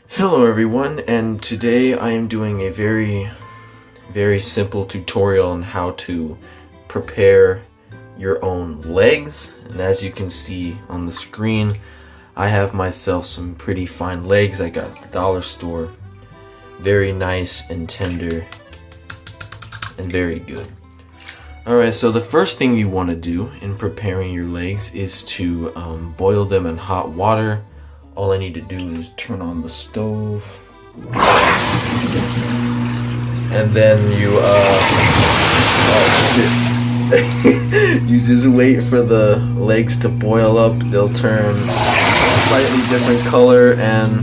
Hello everyone, and today I am doing a very simple tutorial on how to prepare your own legs. And as you can see on the screen, I have myself some pretty fine legs I got at the dollar store. Very nice and tender and very good. Alright, so the first thing you want to do in preparing your legs is to boil them in hot water. All I need to do is turn on the stove, and then you you just wait for the legs to boil up. They'll turn a slightly different color, and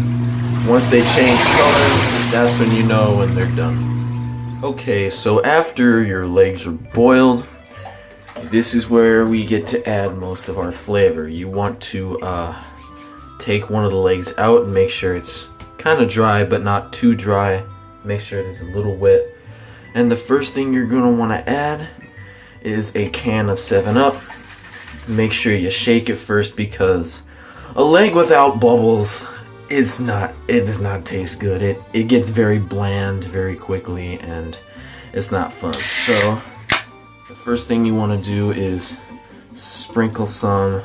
once they change color, that's when you know when they're done. Okay, so after your legs are boiled, this is where we get to add most of our flavor. You want to take one of the legs out and make sure it's kind of dry but not too dry. Make sure it is a little wet. And the first thing you're going to want to add is a can of 7-Up. Make sure you shake it first, because a leg without bubbles does not taste good. It gets very bland very quickly and it's not fun. So the first thing you want to do is sprinkle some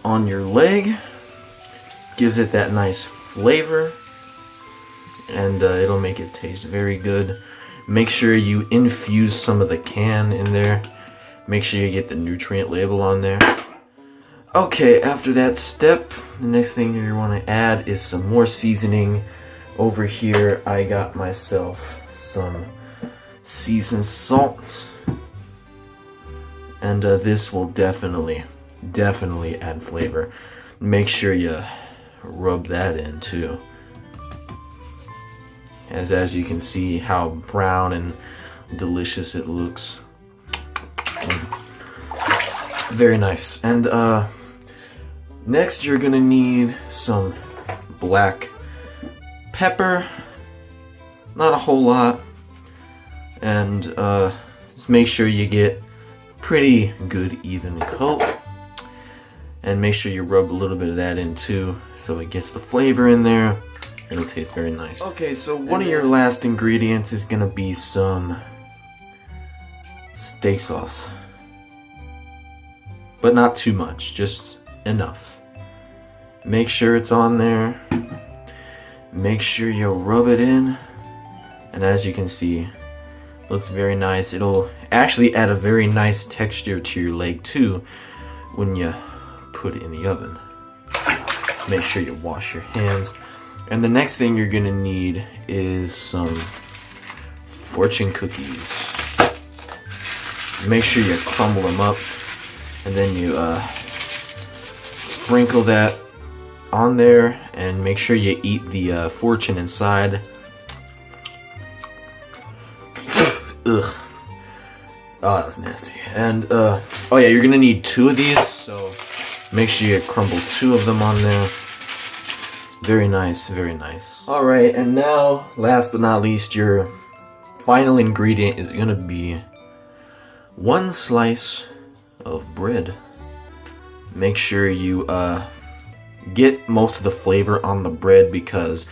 on your leg. Gives it that nice flavor, and it'll make it taste very good. Make sure you infuse some of the can in there. Make sure you get the nutrient label on there. Okay, after that step, the next thing you want to add is some more seasoning. Over here I got myself some seasoned salt, and this will definitely add flavor. Make sure you rub that in too, as you can see how brown and delicious it looks. Very nice. And next you're gonna need some black pepper, not a whole lot, and just make sure you get pretty good even coat. And make sure you rub a little bit of that in too, so it gets the flavor in there. It'll taste very nice. Okay, so one of your last ingredients is gonna be some steak sauce. But not too much, just enough. Make sure it's on there. Make sure you rub it in. And as you can see, looks very nice. It'll actually add a very nice texture to your leg too when you put it in the oven. Make sure you wash your hands. And the next thing you're gonna need is some fortune cookies. Make sure you crumble them up, and then you sprinkle that on there, and make sure you eat the fortune inside. Ugh. Oh, that was nasty. And oh yeah, you're gonna need 2 of these, so make sure you crumble 2 of them on there. Very nice, very nice. Alright, and now, last but not least, your final ingredient is gonna be 1 slice of bread. Make sure you get most of the flavor on the bread, because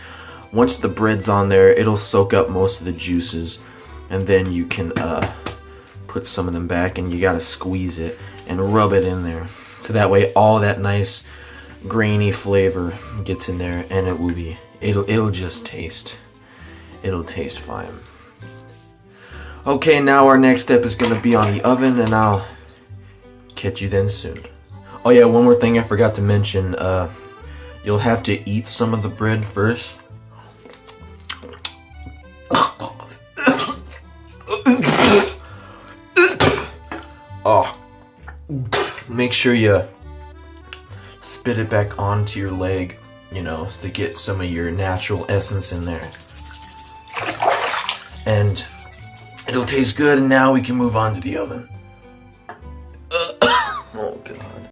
once the bread's on there, it'll soak up most of the juices, and then you can put some of them back, and you gotta squeeze it and rub it in there. So that way all that nice grainy flavor gets in there, and it'll just taste fine. Okay, now our next step is gonna be on the oven, and I'll catch you then soon. Oh yeah, one more thing I forgot to mention. You'll have to eat some of the bread first. Oh. Make sure you spit it back onto your leg, you know, to get some of your natural essence in there. And it'll taste good, and now we can move on to the oven.